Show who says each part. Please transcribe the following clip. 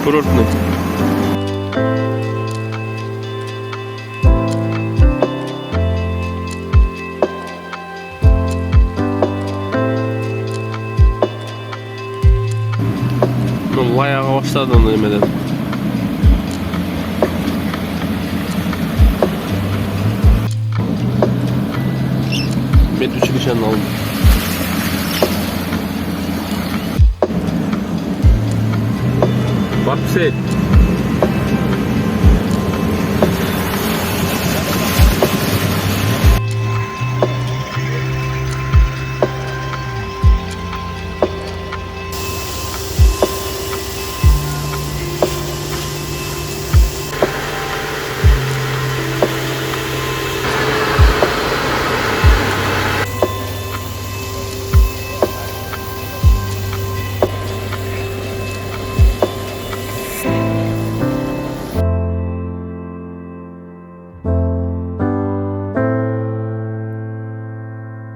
Speaker 1: Курортный. Lay ağa başladı onu yemeden. Ben 3 nişanlı aldım. Bak bir şey.